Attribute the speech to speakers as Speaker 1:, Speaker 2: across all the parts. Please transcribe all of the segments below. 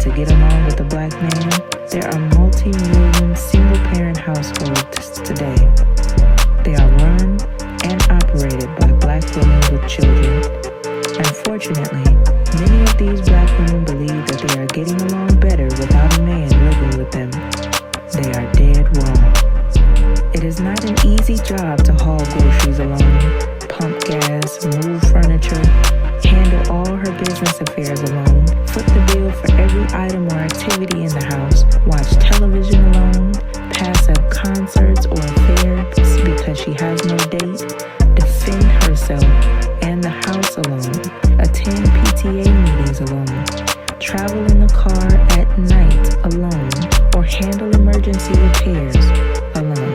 Speaker 1: to get along with a black man, there are multi-million single-parent households today. They are run and operated by black women with children. Unfortunately, many of these black women believe that they are getting along better without a man living with them. They are dead wrong. It is not an easy job to haul groceries alone, pump gas, move furniture, handle all her business affairs alone, foot the bill for every item or activity in the house, watch television alone, pass up concerts or affairs because she has no date, defend herself and the house alone, attend PTA meetings alone, travel in the car at night alone, or handle emergency repairs alone.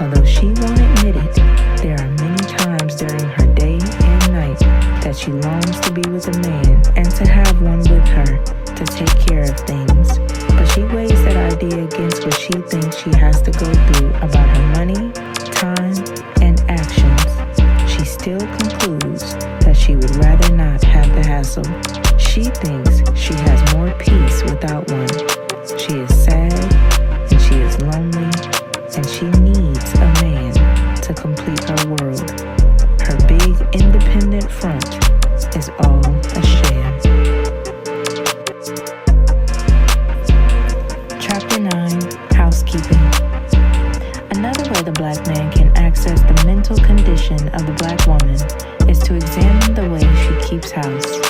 Speaker 1: Although she won't admit it, there are many times during her day and night that she longs to be with a man and to have one with her to take care of things. But she weighs that idea against what she thinks she has to go through about her money, time, and actions. She still concludes that she would rather not have the hassle. She thinks she has more peace without one. She is sad and she is lonely and she needs a man to complete her world. Her big independent front is all a sham. Chapter 9, Housekeeping. Another way the black man can access the mental condition of the black woman is to examine the way she keeps house.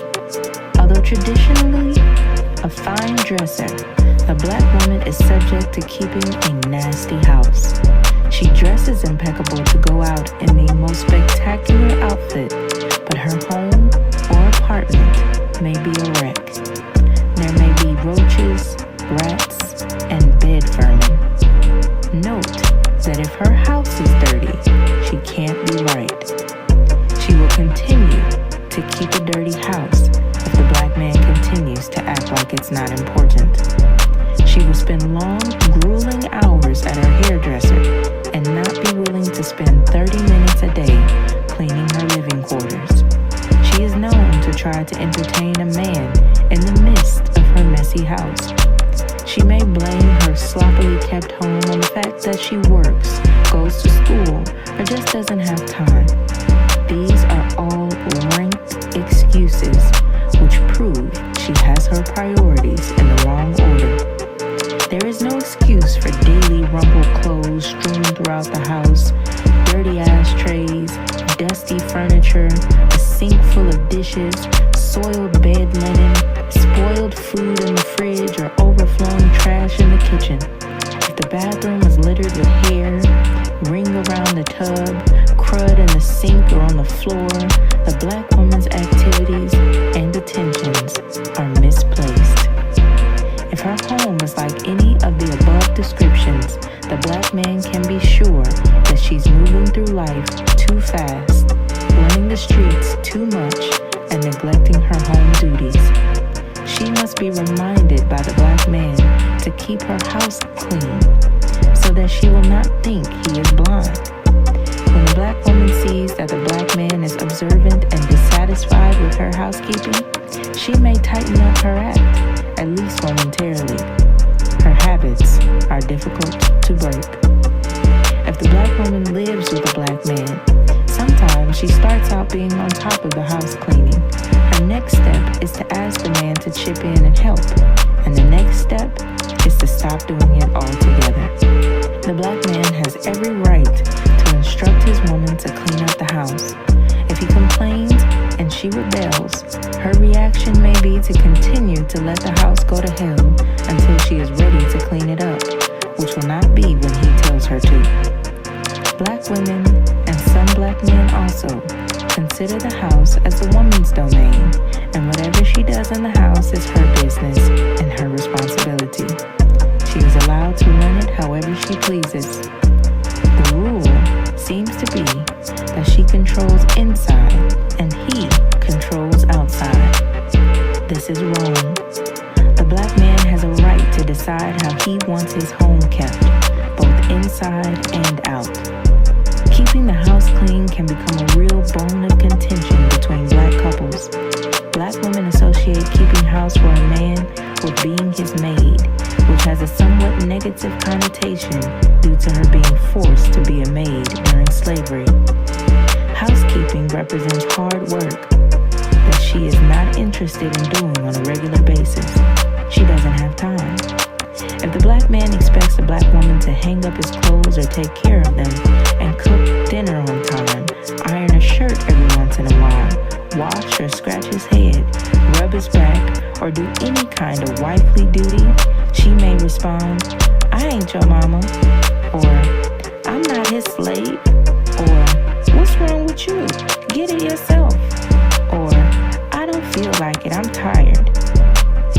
Speaker 1: Although traditionally a fine dresser, the black woman is subject to keeping a nasty house. She dresses impeccable to go out in the most spectacular outfit, but her home or apartment may be a wreck. There may be roaches, rats, and bed vermin. Note that if her house is dirty, she can't be right. She will continue to keep a dirty house if the black man continues to act like it's not important. She will spend long, grueling hours at her hairdresser and not be willing to spend 30 minutes a day cleaning her living quarters. She is known to try to entertain a man in the midst of her messy house. She may blame her sloppily kept home on the fact that she works, goes to school, or just doesn't have time. These are all ranked excuses which prove she has her priorities in the wrong order. There is no excuse for daily rumpled clothes strewn throughout the house, dirty ashtrays, dusty furniture, a sink full of dishes, soiled bed linen, spoiled food in the fridge, or overflowing trash in the kitchen. If the bathroom is littered with hair, ring around the tub, crud in the sink or on the floor, the black woman's activities and attentions are misplaced. If her home is like any of the above descriptions, the black man can be sure that she's moving through life too fast, running the streets too much, and neglecting her home duties. She must be reminded by the black man to keep her house clean so that she will not think he is blind. When the black woman sees that the black man is observant and dissatisfied with her housekeeping, she may tighten up her act, at least momentarily. Her habits are difficult to break. If the black woman lives with a black man, sometimes she starts out being on top of the house cleaning. Her next step is to ask the man to chip in and help, and the next step is to stop doing it altogether. The black man has every right to instruct his woman to clean up the house. If he complains and she rebels, her reaction may be to continue to let the house go to hell until she is ready to clean it up, which will not be when he tells her to. Black women, and some black men also, consider the house as the woman's domain, and whatever she does in the house is her business and her responsibility. She is allowed to run it however she pleases. The rule seems to be that she controls inside and he controls outside. This is wrong. The black man has a right to decide how he wants his home kept, both inside and out. Keeping the house clean can become a real bone of contention between black couples. Black women associate keeping house for a man with being his maid, which has a somewhat negative connotation due to her being forced to be a maid during slavery. Housekeeping represents hard work that she is not interested in doing on a regular basis. She doesn't have time. If the black man expects the black woman to hang up his clothes or take care of them and cook dinner on time, iron a shirt every once in a while, wash or scratch his head, rub his back, or do any kind of wifely duty, she may respond, "I ain't your mama," or "I'm not his slave," or "What's wrong with you? Get it yourself," or "I don't feel like it, I'm tired."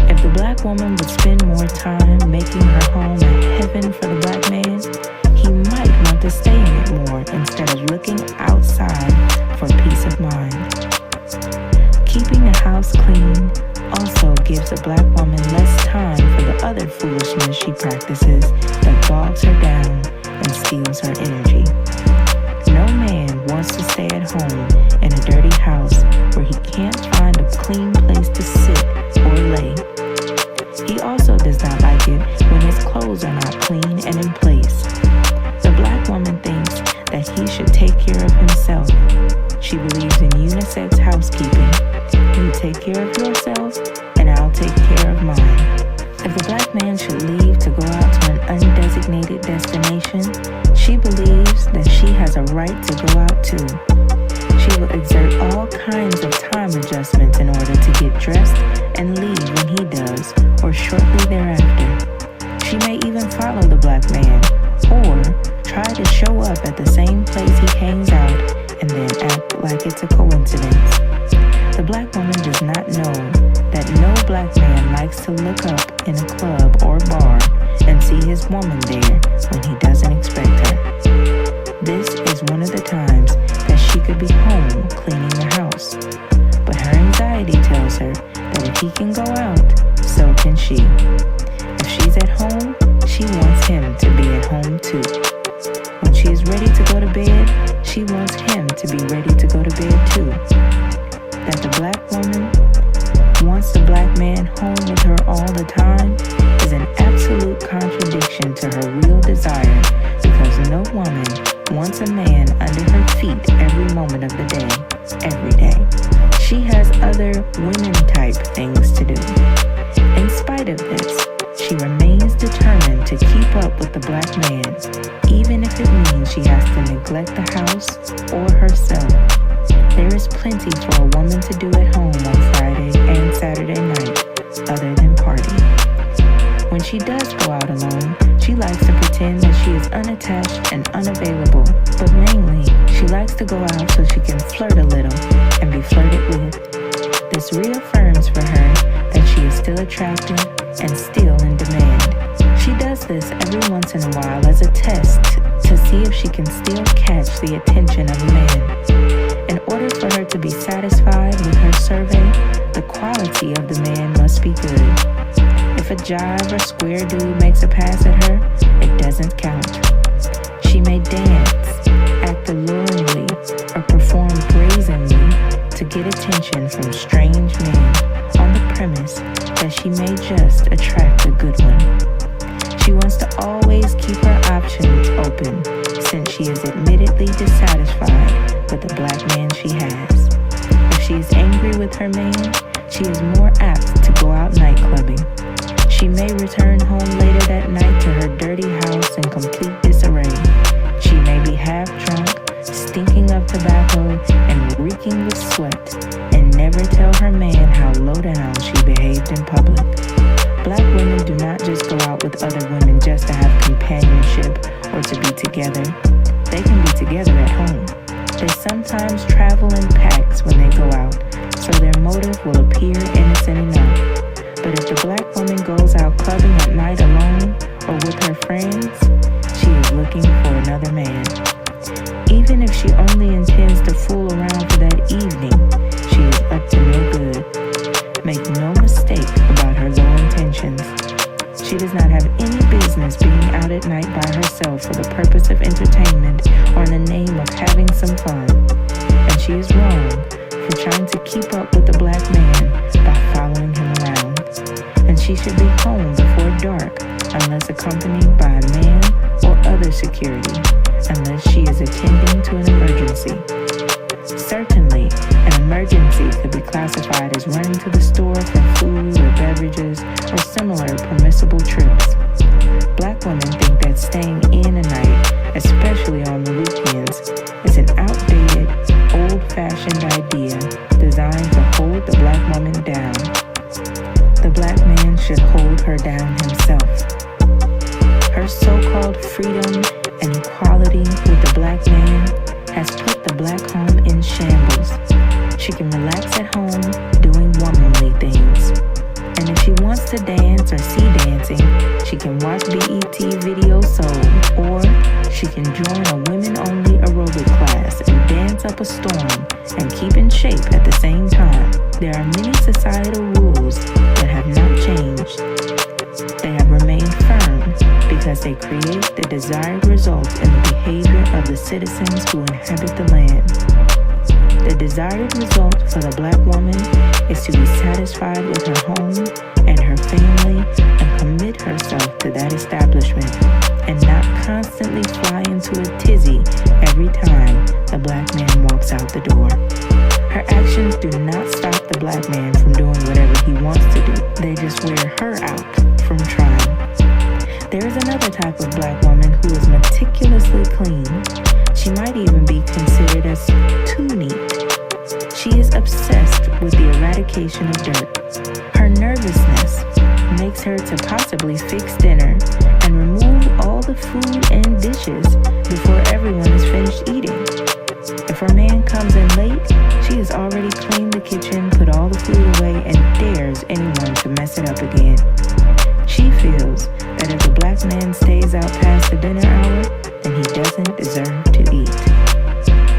Speaker 1: If the black woman would spend more time making her home a heaven for the black man, he might want to stay in it more instead of looking outside for peace of mind. Keeping the house clean also gives a black woman less time for the other foolishness she practices that bogs her down and steals her energy. No man wants to stay at home in a dirty house where he can't find a clean place to sit or lay. He also does not like it when his clothes are not clean and in place. The black woman thinks that he should take care of himself. She believes in unisex housekeeping. You take care of yourself, and I'll take care of mine. If the black man should leave to go out to an undesignated destination, she believes that she has a right to go out too. She will exert all kinds of time adjustments in order to get dressed and leave when he does, or shortly thereafter. She may even follow the black man, or try to show up at the same place he hangs out and then act like it's a coincidence. The black woman does not know that no black man likes to look up in a club or bar and see his woman there when he doesn't expect her. This is one of the times that she could be home cleaning the house. But her anxiety tells her that if he can go out, so can she. If she's at home, she wants him to be at home too. When she is ready to go to bed, she wants him to be ready to go to bed too. That the black woman wants the black man home with her all the time is an absolute contradiction to her real desire, because no woman wants a man under her feet every moment of the day, every day. She has other women-type things to do. In spite of this, she remains determined to keep up with the black man, even if it means she has to neglect the house or herself. There is plenty for a woman to do at home on Friday and Saturday night, other than party. When she does go out alone, she likes to pretend that she is unattached and unavailable, but mainly, she likes to go out so she can flirt a little and be flirted with. This reaffirms for her that she is still attractive and still in demand. She does this every once in a while as a test to see if she can still catch the attention of a man. In order for her to be satisfied with her survey, the quality of the man must be good. If a jive or square dude makes a pass at her, it doesn't count. She may dance, act alluringly, or perform brazenly to get attention from strange men on the premise that she may just attract a good one. She wants to always keep her options open, since she is admittedly dissatisfied with the black man she has. If she is angry with her man, she is more apt to go out nightclubbing. She may return home later that night to her dirty house in complete disarray. She may be half drunk, stinking of tobacco, and reeking with sweat, and never tell her man how low down she behaved in public. Black women do not just go out with other women just to have companionship or to be together. They can be together at home. They sometimes travel in packs when they go out, so their motive will appear innocent enough. But if the black woman goes out clubbing at night alone or with her friends, she is looking for another man. Even if she only intends to fool around for that evening, she is up to no good. Make no mistake about her low intentions. She does not have any business being out at night by herself for the purpose of entertainment or in the name of having some fun. And she is wrong for trying to keep up with the black man by following him around. And she she should be home before dark unless accompanied by a man or other security, unless she is attending to an emergency. Certainly, an emergency could be classified as running to the store for food or beverages or similar permissible trips. Black women think that staying in a night, especially on the weekends, is an outdated, old-fashioned idea designed to hold the black woman down. The black man should hold her down himself. Her so-called freedom and equality with the black man has put the black home in shambles. She can relax at home doing womanly things. And if she wants to dance or see dancing, she can watch BET Video Soul, or she can join a women-only aerobic class and dance up a storm and keep in shape at the same time. There are many societal rules that have not changed. They have remained firm because they create the desired result in the behavior of the citizens who inhabit the land. The desired result for the black woman is to be satisfied with her home and her family and commit herself to that establishment and not constantly fly into a tizzy every time the black man walks out the door. Her actions do not stop the black man from doing whatever he wants to do. They just wear her out from trying. There is another type of black woman who is meticulously clean. She might even be considered as too neat. She is obsessed with the eradication of dirt. Her nervousness makes her to possibly fix dinner and remove all the food and dishes before everyone is finished eating. If her man comes in late, she has already cleaned the kitchen, put all the food away, and dares anyone to mess it up again. She feels that if the black man stays out past the dinner hour, then he doesn't deserve to eat.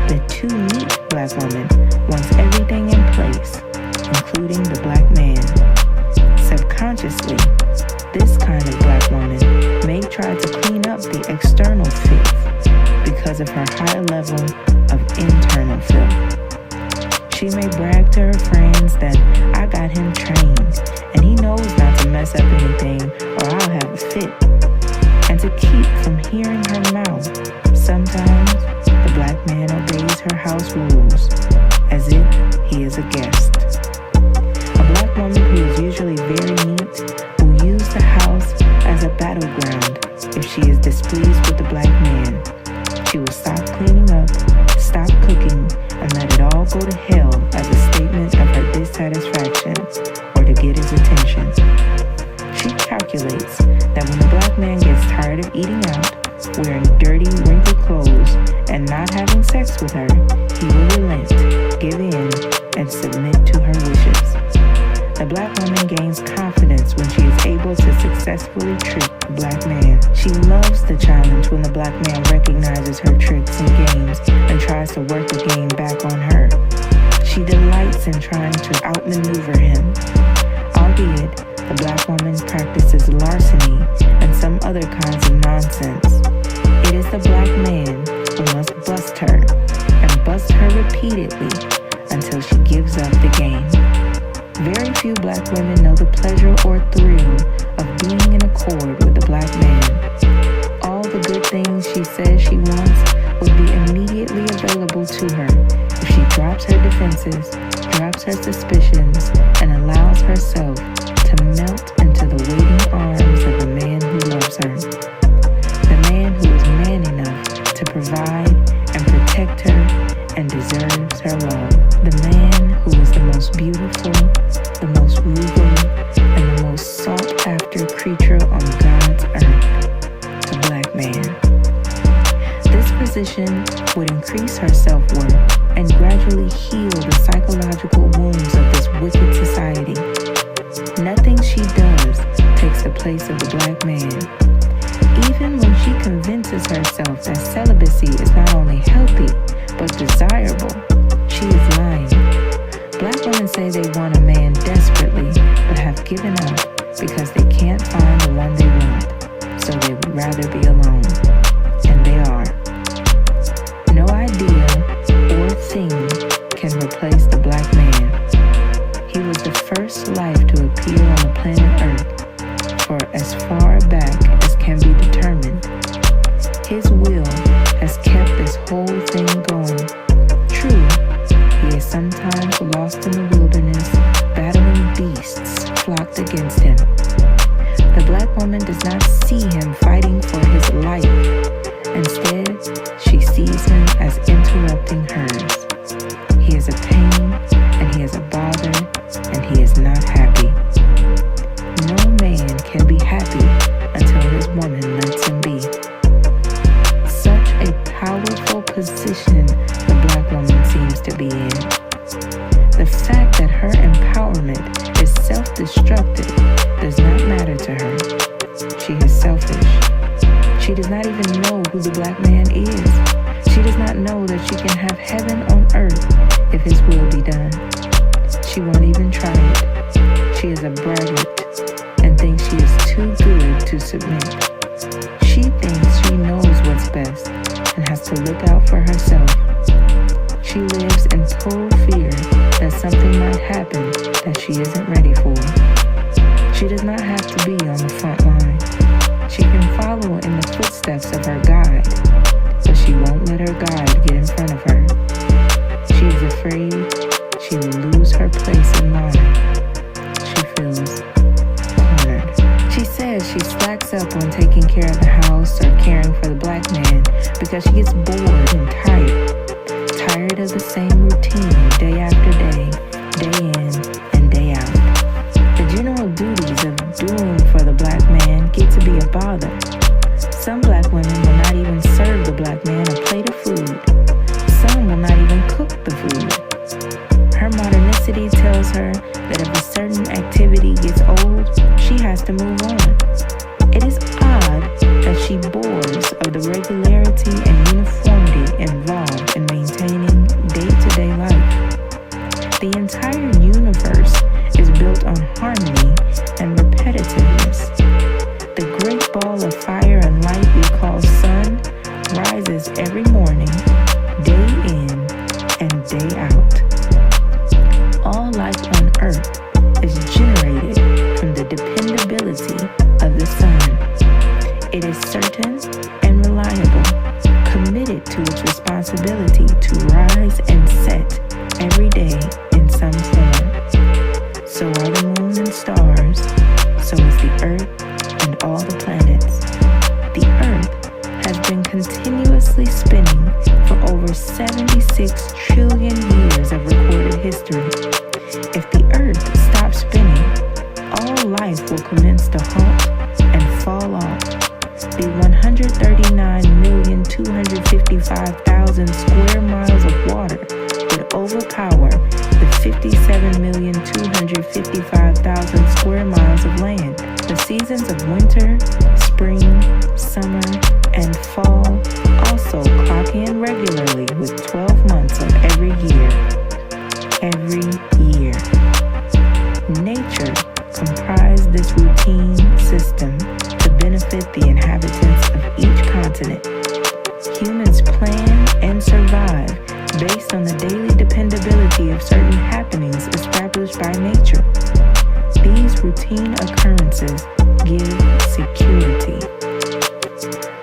Speaker 1: The too neat black woman wants everything in place, including the black man. Subconsciously, this kind of black woman may try to clean up the external filth because of her higher level of internal filth. She may brag to her friends that I got him trained and he knows not to mess up anything or I'll have a fit. And to keep from hearing her mouth, sometimes the black man obeys her house rules as if he is a guest. A black woman who is usually very neat will use the house as a battleground if she is displeased with the black man. She will stop cleaning up, stop cooking, and let it all go to hell as a statement of her dissatisfaction or to get his attention. She calculates that when the black man gets tired of eating out, wearing dirty, wrinkled clothes, and not having sex with her, he will relent, give in, and submit to her wishes. The black woman gains confidence when she is able to successfully trick the black man. She loves the challenge when the black man recognizes her tricks and games and tries to work the game back on her. She delights in trying to outmaneuver him. Albeit, the black woman practices larceny and some other kinds of nonsense. It is the black man who must bust her, and bust her repeatedly until she gives up the game. Very few black women know the pleasure or thrill of being in accord with the black man. All the good things she says she wants would be immediately available to her if she drops her defenses, drops her suspicions, and allows herself to melt into the waiting arms of the man who loves her. The man who is man enough to provide and protect her and deserves her love. The man who is the most beautiful, the most regal, and the most sought-after creature on God's earth, the black man. This position would increase her self-worth and gradually heal the psychological wounds of this wicked society. Nothing she does takes the place of the black man. Even when she convinces herself that celibacy is not only healthy, but desirable, she is lying. Black women say they want a man desperately, but have given up because they can't find the one they want, so they would rather be alone. And they are. No idea or thing can replace the black man. He was the first life to appear on the planet Earth, as far back as can be determined. His will has kept this whole thing going. True, he is sometimes lost in the wilderness, battling beasts flocked against him. The black woman does not see him fighting for his life. Instead, she sees him as interrupting hers. He is a pain, and he is a bother, and he is not happy. No man can be happy until his woman lets him be. Such a powerful position the black woman seems to be in. The fact that her empowerment is self-destructive does not matter to her. She is selfish. She does not even know who the black man is. She does not know that she can have heaven on earth if his will be done. She won't even try it. She is a braggart and thinks she is too good to submit. She thinks she knows what's best and has to look out for herself. She lives in total fear that something might happen that she isn't ready for. She does not have to be on the front line. She can follow in the footsteps of her guide, but she won't let her guide get in front of her. She is afraid she will lose her place in line. She feels cornered. She says she slacks up on taking care of the house or caring for the black man because she gets bored and tired of the same routine day after day, day in and day out. The general duties of doing for the black man get to be a bother. Some black women will not even serve the black man a plate of food. Some will not even cook the food. Her modernicity tells her that if a certain activity gets old, she has to move on. It is odd that she bores of the regularity and uniformity involved in maintaining day-to-day life. The entire universe is built on harmony and repetitiveness. The great ball of fire and light we call sun rises every morning, day in and day out. All life on earth is generated from the dependability of the sun. It is certain and reliable, committed to its responsibility to rise and set every day in some form. So are the moon and stars, so is the earth and all the planets. The earth has been continuously spinning for over 76 trillion years of recorded history. If the earth stops spinning, all life will commence to halt and fall off. The 139,255,000 square miles of water would overpower the 57,255,000 square miles of land. The seasons of winter, spring, summer, and fall also clock in regularly with 12 months of every year. Every year. Nature comprised this routine system to benefit the inhabitants of each continent. Humans plan and survive based on the daily dependability of certain happenings established by nature. These routine occurrences give security.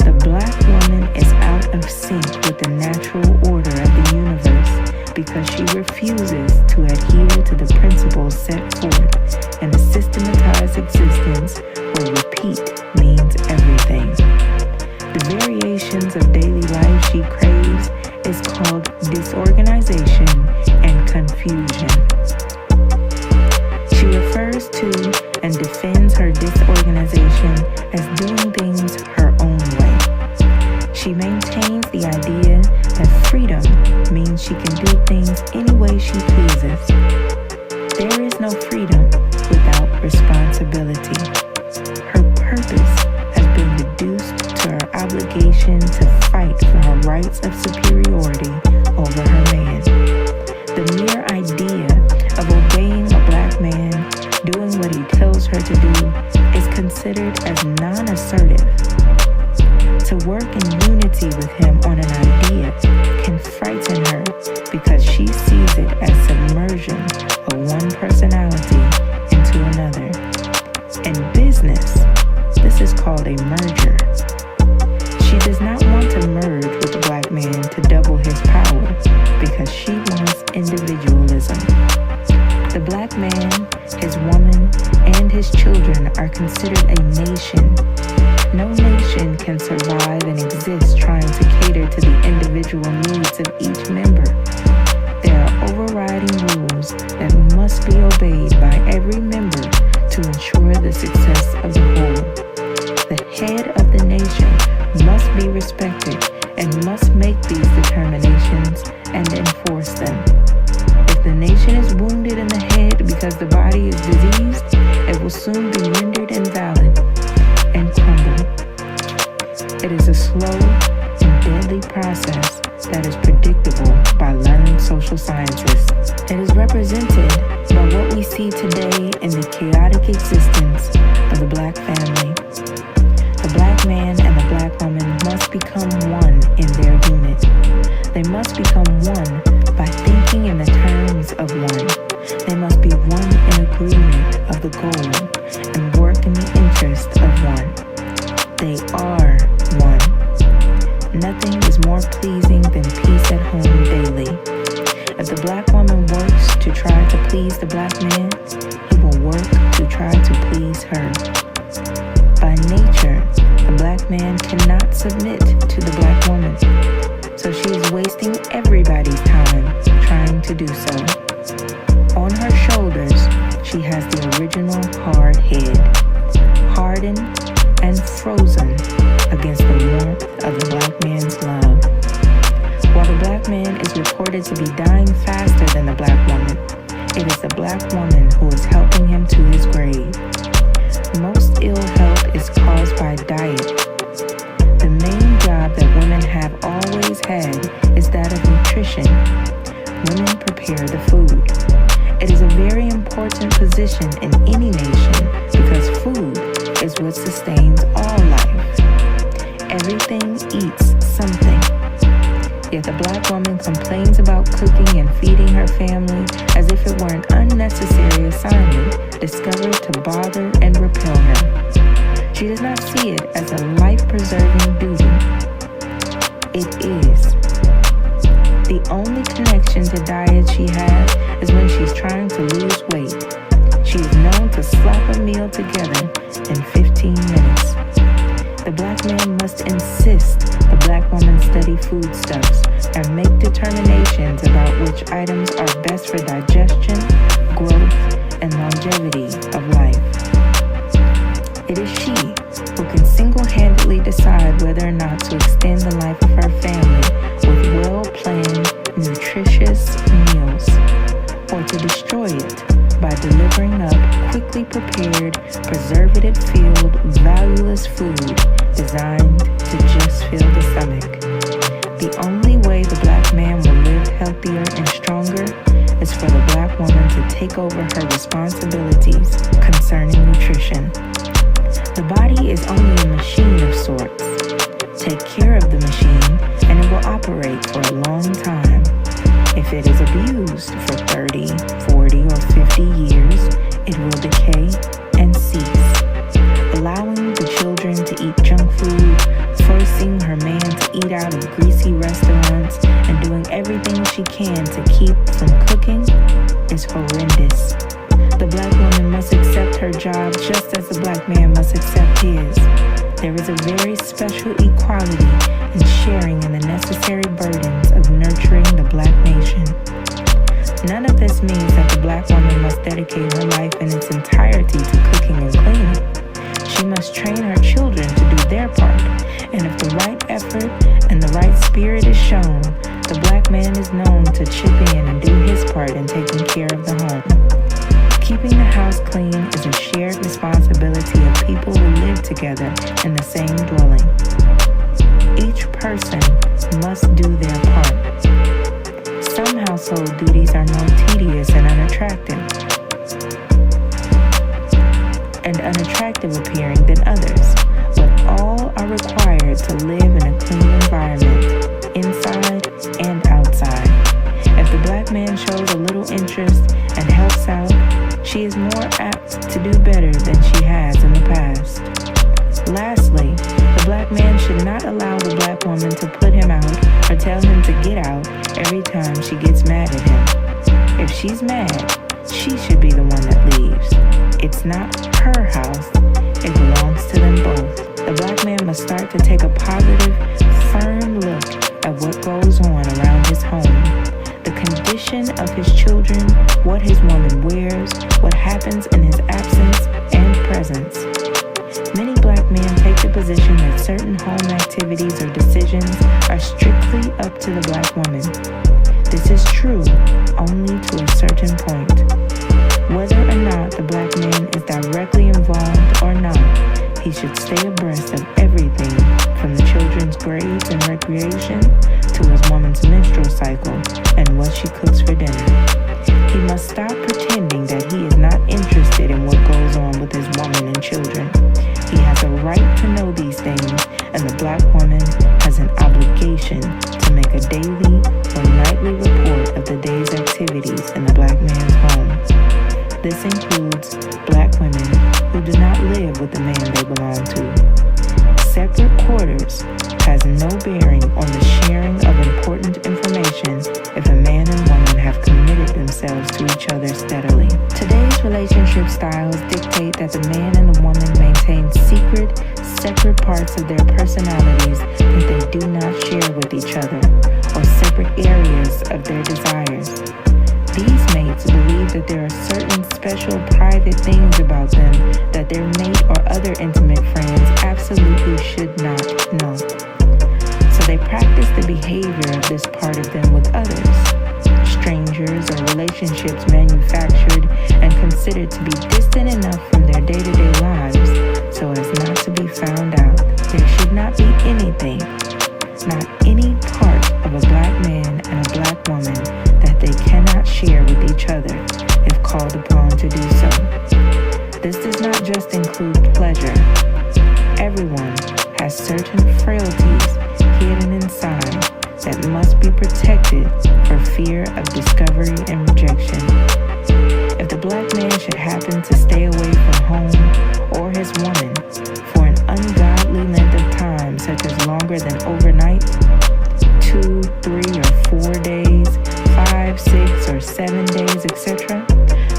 Speaker 1: The black woman is out of sync with the natural order of the universe because she refuses to adhere to the principles set forth in a systematized existence where repeat means everything. The variations of daily life she craves is called disorganization and confusion. She refers to and defends her disorganization as doing things her own way. She maintains the idea that freedom means she can do things any way she pleases. There is no freedom without responsibility. Her purpose has been reduced to her obligation to fight for her rights of superiority over her man. The mere idea of obeying a black man, doing what he tells her to do, is considered as non-assertive. To work in unity with him on an idea can frighten her because she sees it as submersion of one personality into another. In business, called a merger. She does not want to merge with the black man to double his power because she wants individualism. The black man, his woman, and his children are considered a nation. No nation can survive and exist trying to cater to the individual needs of each member. There are overriding rules that must be obeyed by every member to ensure the success of the whole. The head of the nation must be respected and must make these determinations and enforce them. If the nation is wounded in the head because the body is diseased, it will soon be rendered invalid and crumble. It is a slow and deadly process that is predictable by learned social scientists. It is represented by what we see today in the chaotic existence of the black family. The black man and the black woman must become one in their unit. They must become one by thinking in the terms of one. They must be one in agreement of the goal and work in the interest of one. They are one. Nothing is more pleasing than peace at home daily. If the black woman works to try to please the black man, he will work to try to please her. By nature, the black man cannot submit to the black woman, so she is wasting everybody's time trying to do so. On her shoulders, she has the original hard head, hardened and frozen against the warmth of the black man's love. While the black man is reported to be dying faster than the black woman, it is the black woman who is helping him to his grave. Most ill health is caused by diet. The main job that women have always had is that of nutrition. Women prepare the food. It is a very important position in any nation because food is what sustains all life. Everything eats something. Yet the black woman complains about cooking and feeding her family as if it were an unnecessary assignment discovered to bother and repel her. She does not see it as a life-preserving duty. It is. The only connection to diet she has is when she's trying to lose weight. She is known to slap a meal together in 15 minutes. The black man must insist the black woman study foodstuffs and make determinations about which items are best for digestion, growth, and longevity of life. It is she who can single-handedly decide whether or not to extend the life of her family with well-planned, nutritious meals, or to destroy it by delivering up quickly prepared, preservative-filled, valueless food designed to just fill the stomach. The only way the black man will live healthier and stronger is for the black woman to take over her responsibilities concerning nutrition. The body is only a machine of sorts. Take care of the machine and it will operate for a long time. If it is abused for 30, 40, or 50 years, it will decay and cease, allowing the children to eat junk food, forcing her man to eat out of greasy restaurants, and doing everything she can to keep from cooking is horrendous. The black woman must accept her job just as the black man must accept his. There is a very special equality in sharing in the necessary burdens of nurturing the black nation. None of this means that the black woman must dedicate her life in its entirety to cooking and cleaning. She must train her children to do their part, and if the right effort and the right spirit is shown, the black man is known to chip in and do his part in taking care of the home. Keeping the house clean is a shared responsibility of people who live together in the same dwelling. Each person must do their part. Some household duties are more tedious and unattractive appearing than others, but all are required to live in a clean environment, inside and outside. If the black man shows a little interest and helps out, she is more apt to do better than she has in the past. Lastly, tell him to get out every time she gets mad at him. If she's mad, she should be the one that leaves. It's not her house. It belongs to them both. The black man must start to take a positive, firm look at what goes on around his home. The condition of his children, what his woman wears, what happens in his absence and presence. Many black men take the position that certain home activities or decisions are strictly up to the black woman. This is true only to a certain point. Whether or not the black man is directly involved or not, he should stay abreast of everything from the children's grades and recreation to his woman's menstrual cycle and what she cooks for dinner. He must stop pretending that he is not interested in what goes on with his woman and children. He has a right to know these things, and the black woman has an obligation to make a daily or nightly report of the day's activities in the black man's home. This includes black women who do not live with the man they belong to. Separate quarters has no bearing on the sharing of important information if a man and woman have committed themselves to each other steadily. Today's relationship styles dictate that the man and the woman maintain secret, separate parts of their personalities that they do not share with each other, or separate areas of their desires. These mates believe that there are certain special private things about them that their mate or other intimate friends absolutely should not know. So they practice the behavior of this part of them with others. Strangers or relationships manufactured and considered to be distant enough from their day-to-day lives so as not to be found out. There should not be anything, not any part of a black man and a black woman that they cannot share with each other if called upon to do so. This does not just include pleasure. Everyone has certain frailties hidden inside that must be protected for fear of discovery and rejection. If the black man should happen to stay away from home or his woman for an ungodly length of time, such as longer than overnight, 2, 3, or 4 days, 5, 6, or 7 days, etc.,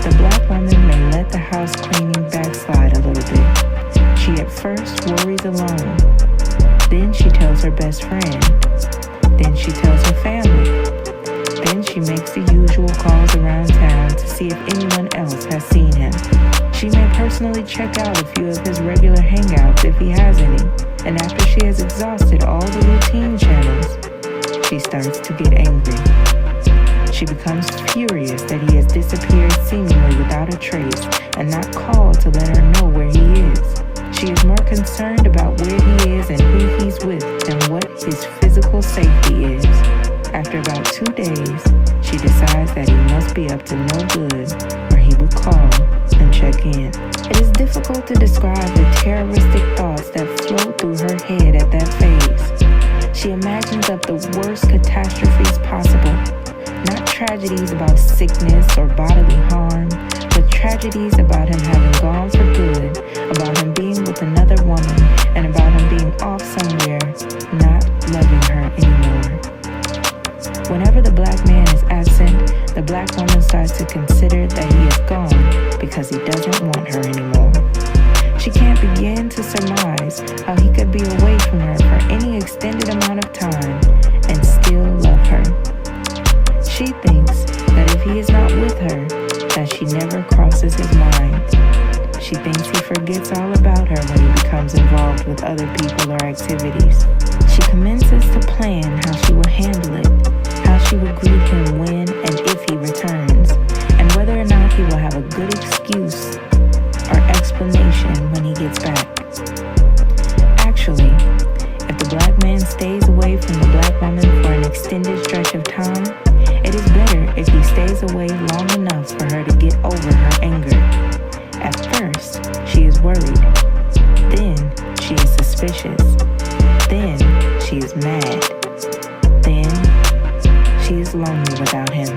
Speaker 1: the black woman may let the house cleaning backslide a little bit. She at first worries alone. Then she tells her best friend. Then she tells her family. Then she makes the usual calls around town to see if anyone else has seen him. She may personally check out a few of his regular hangouts if he has any. And after she has exhausted all the routine channels, she starts to get angry. She becomes furious that he has disappeared seemingly without a trace and not called to let her know where he is. She is more concerned about where he is and who he's with than what his physical safety is. After about 2 days, she decides that he must be up to no good, or he would call and check in. It is difficult to describe the terroristic thoughts that float through her head at that phase. She imagines up the worst catastrophes possible. Not tragedies about sickness or bodily harm, but tragedies about him having gone for good, about him being with another woman, and about him being off somewhere, not loving her anymore. Whenever the black man is absent, the black woman starts to consider that he is gone because he doesn't want her anymore. She can't begin to surmise how he could be away from her for any extended amount of time and still love her. She thinks that if he is not with her, that she never crosses his mind. She thinks he forgets all about her when he becomes involved with other people or activities. She commences to plan how she will handle it, how she will greet him when and if he returns, and whether or not he will have a good excuse or explanation when he gets back. Actually, if the black man stays away from the black woman for an extended stretch of time, it is better if he stays away long enough for her to get over her anger. At first, she is worried. Then, she is suspicious. Then, she is mad. Then, she is lonely without him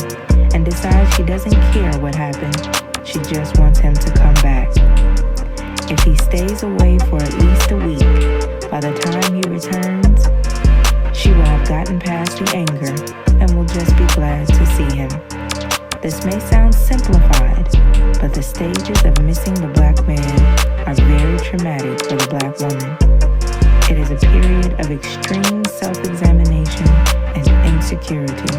Speaker 1: and decides she doesn't care what happened. She just wants him to come back. If he stays away for at least a week, by the time he returns, she will have gotten gotten past the anger and will just be glad to see him. This may sound simplified, but the stages of missing the black man are very traumatic for the black woman. It is a period of extreme self-examination and insecurity.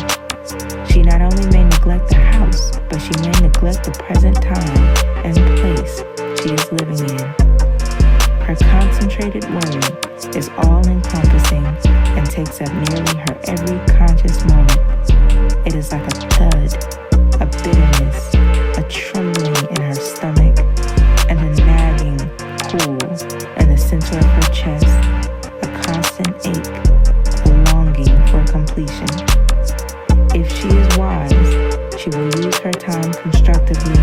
Speaker 1: She not only may neglect the house, but she may neglect the present time and place she is living in. Her concentrated worry is all-encompassing and takes up nearly her every conscious moment. It is like a thud, a bitterness, a trembling in her stomach, and a nagging pull in the center of her chest, a constant ache, a longing for completion. If she is wise, she will use her time constructively,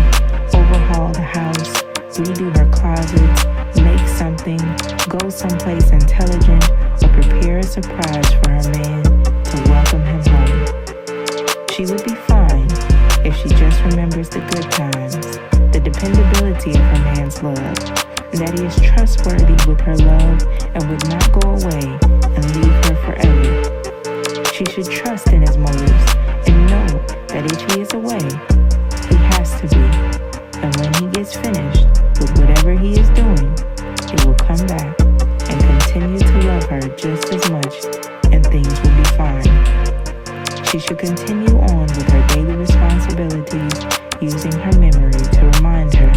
Speaker 1: overhaul the house, redo her closets, make something, go someplace intelligent, or prepare a surprise for her man to welcome him home. She would be fine if she just remembers the good times, the dependability of her man's love, and that he is trustworthy with her love and would not go away and leave her forever. She should trust in his motives and know that if he is away, he has to be. And when he gets finished with whatever he is doing, he will come back and continue to love her just as much, and things will be fine. She should continue on with her daily responsibilities, using her memory to remind her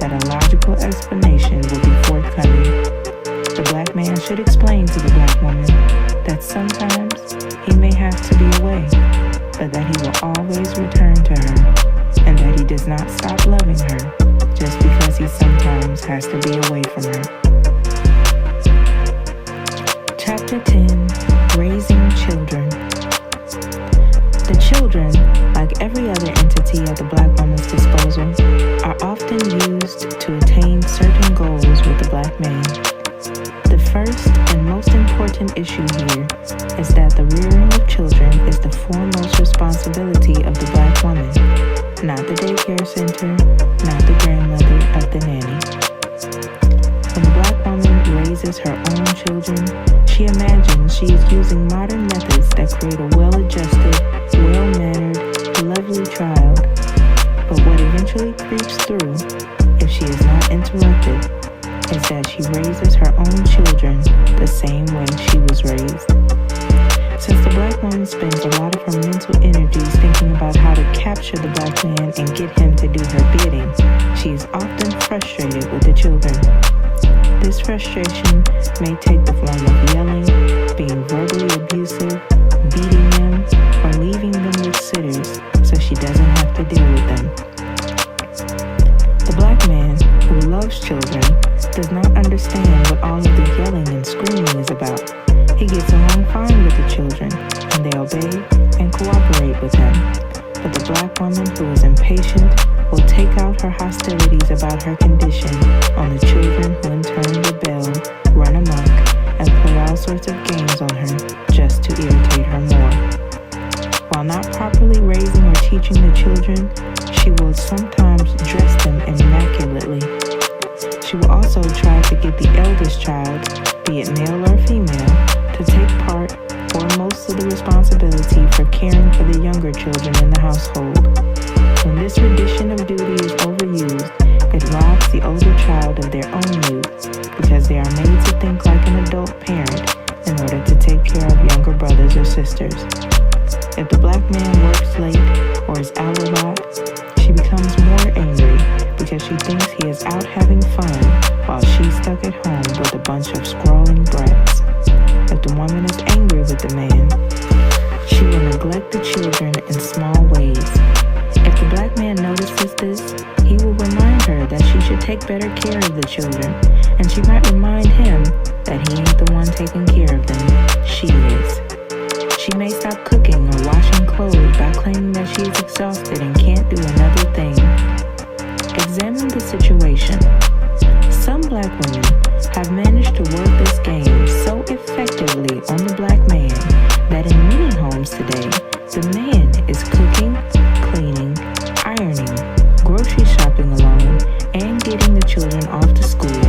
Speaker 1: that a logical explanation will be forthcoming. The black man should explain to the black woman that sometimes he may have to be away, but that he will always return to her, and that he does not stop loving her just because he sometimes has to be away from her. Chapter 10, Raising Children. The children, like every other entity at the black woman's disposal, are often used to attain certain goals with the black man. The first and most important issue here is that the rearing of children is the foremost responsibility of the black woman, not the daycare center, not the grandmother of the nanny. When the black woman raises her own children, she imagines she is using modern methods that create a well-adjusted, well-mannered, lovely child. But what eventually creeps through, if she is not interrupted, is that she raises her own children the same way she was raised. Since the black woman spends a lot of her mental energies thinking about how to capture the black man and get him to do her bidding, she is often frustrated with the children. This frustration may take the form of yelling, being verbally abusive, beating them, or leaving them with sitters so she doesn't have to deal with them. The black man, who loves children, does not understand what all of the yelling and screaming is about. He gets along fine with the children, and they obey and cooperate with him. But the black woman who is impatient will take out her hostilities about her condition on the children, who in turn rebel, run amok, and play all sorts of games on her just to irritate her more. While not properly raising or teaching the children, she will sometimes dress them immaculately. She will also try to get the eldest child, be it male or female, to take part or most of the responsibility for caring for the younger children in the household. When this rendition of duty is overused, it robs the older child of their own youth, because they are made to think like an adult parent in order to take care of younger brothers or sisters. If the black man works late or is out a lot, she becomes more angry because she thinks he is out having fun while she's stuck at home with a bunch of scrawling brats. If the woman is angry with the man, she will neglect the children in small ways. If the black man notices this, he will remind her that she should take better care of the children, and she might remind him that he ain't the one taking care of them, she is. She may stop cooking or washing clothes by claiming that she is exhausted and can't do another thing. Examine the situation. Some black women have managed to work this game so effectively on the black man that in many homes today, the man is cooking, cleaning, ironing, grocery shopping alone, and getting the children off to school,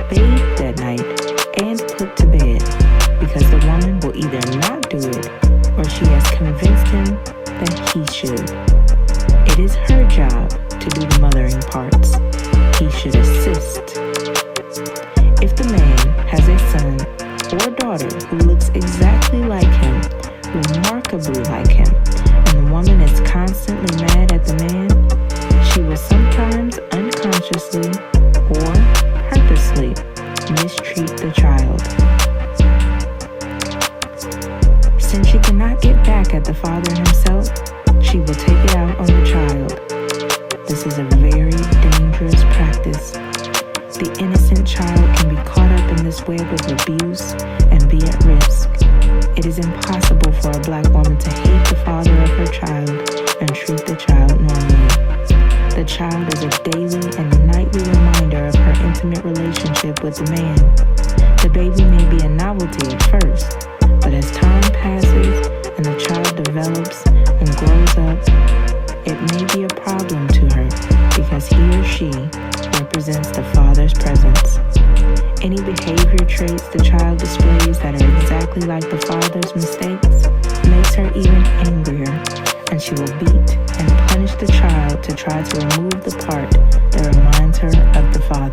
Speaker 1: bathed that night, and put to bed, because the woman will either not do it the man has a son or daughter who looks exactly like him, remarkably like him, and the woman is constantly mad at the man, she will sometimes unconsciously or purposely mistreat the child. Since she cannot get back at the father himself, she will take it out on the child. This is a very dangerous practice. The innocent child can be caught up in this web of abuse and be at risk. It is impossible for a black woman to hate the father of her child and treat the child normally. The child is a daily and nightly reminder of her intimate relationship with the man. The baby may be a novelty at first, but as time passes and the child develops and grows up, it may be a problem to her because he or she represents the father's presence. Any behavior traits the child displays that are exactly like the father's mistakes makes her even angrier, and she will beat and punish the child to try to remove the part that reminds her of the father.